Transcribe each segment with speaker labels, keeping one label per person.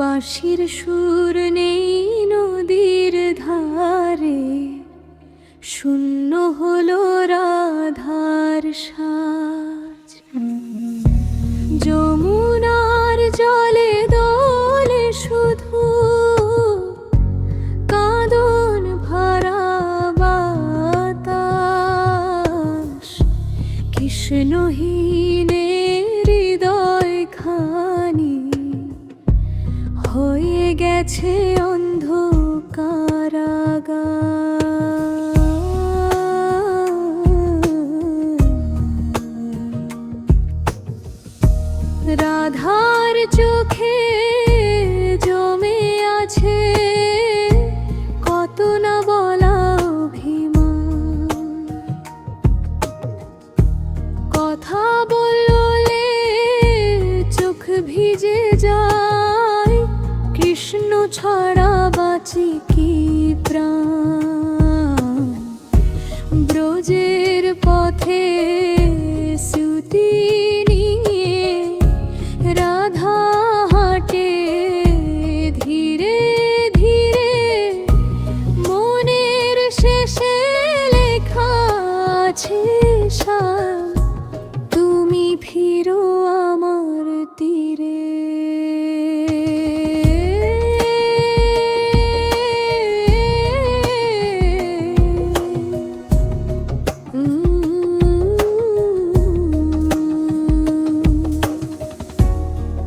Speaker 1: বাঁশির সুর নেই নদীর ধারে, শূন্য হলো রাধার সাজ। যমুনার জলে দোলে শুধু কাঁদন ভরা বাতাস। কৃষ্ণহীনের হৃদয় খানি হয়ে গেছে অন্ধকারাগার। রাধার চোখে জমে আছে কত না বলা অভিমান। কথা বললে চোখ ভিজে যায়, কৃষ্ণ ছাড়া বাঁচি কি প্রাণ। ব্রজের পথে স্মৃতি নিয়ে রাধা হাঁটে ধীরে ধীরে। মনের শেষে লেখা আছে শ্যাম, তুমি ফিরো আমার তীরে।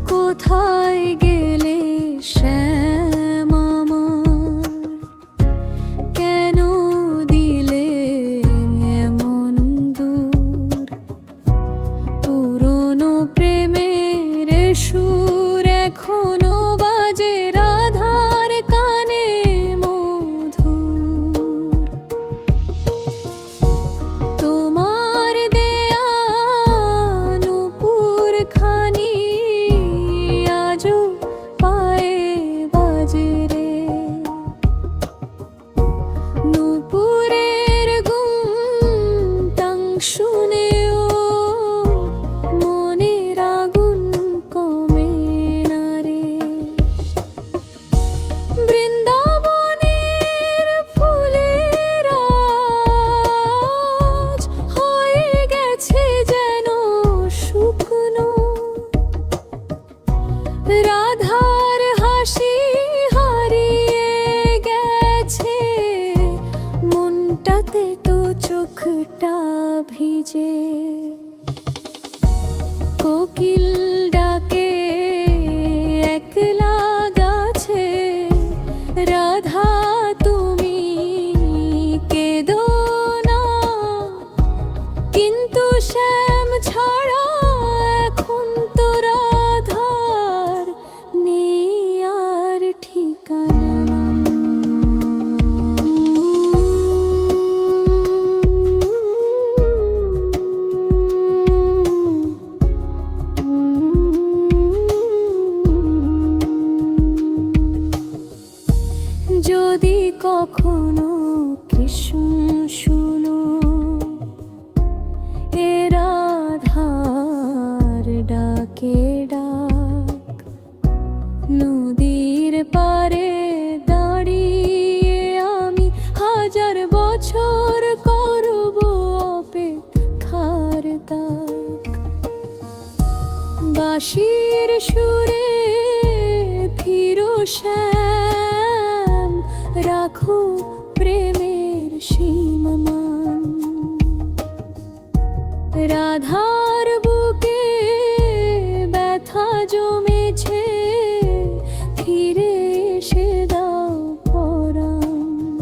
Speaker 1: কোথায় গেলে শ্যাম আমার, কেন দিলে এমন দূর। পুরনো প্রেমের সুর এখনো বাজে রাধার কানে মধুর। তোমার দেয়া নূপুর খানি আজও পায়ে বাজে রে। নূপুরের গুনটাং শুনেও মনের আগুন কমে না রে। বৃন্দাবনের ফুলের আজ হয়ে গেছে যেন শুকনো। রাধার হাসি হারিয়ে গেছে, মনটাতে তো চোখটা ভিজে। কোকিল ডাকে একলা গাছে, রাধা তুমি কেঁদো না। কিন্তু শ্যাম ছাড়া এখন তো রাধার নেই আর ঠিকানা। যদি কখনো কৃষ্ণ শুনো এ রাধার ডাকে ডাক, নদীর পারে দাঁড়িয়ে আমি হাজার বছর করব অপেক্ষার তাক। বাঁশির সুরে ফিরো শ্যাম, রাখো প্রেমের সীমামান। রাধার বুকে ব্যথা জমেছে, ফিরে এসে দাও পরাণ।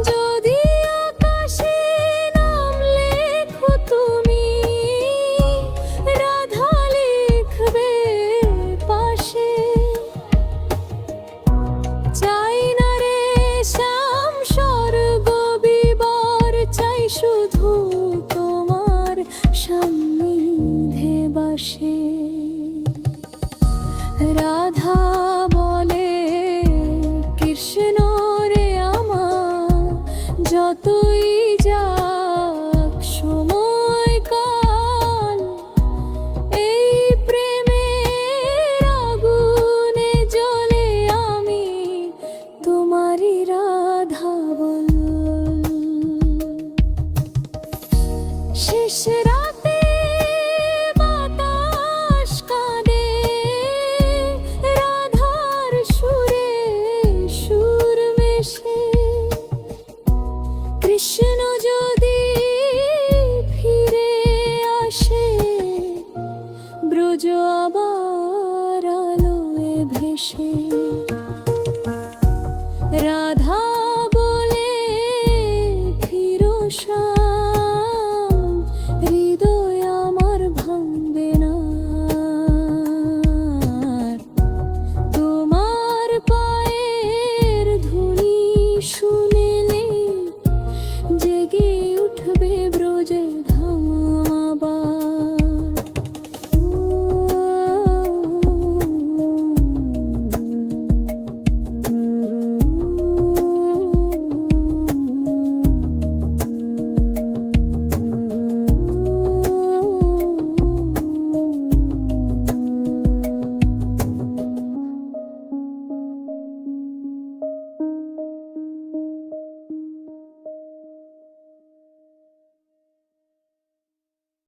Speaker 1: যদি আকাশে নাম লেখো তুমি, রাধা লিখবে পাশে। চাই না রে শ্যাম স্বর্গ বিবার, চাই শুধু তোমার সান্নিধ্যে বাসে। রাধা বলে কৃষ্ণ রে আমার, যতই যাক সময়কাল এই প্রেমের শেষ রাতে বাতাস কাঁদে রাধার সুরে সুর মেশে। কৃষ্ণ যদি ফিরে আসে ব্রজ আবার আলোয় ভেসে। রাধা বলে ফিরো শ্যাম, হৃদয় আমার ভাঙবে না। তোমার পায়ের ধুলি শুনেলে জেগে উঠবে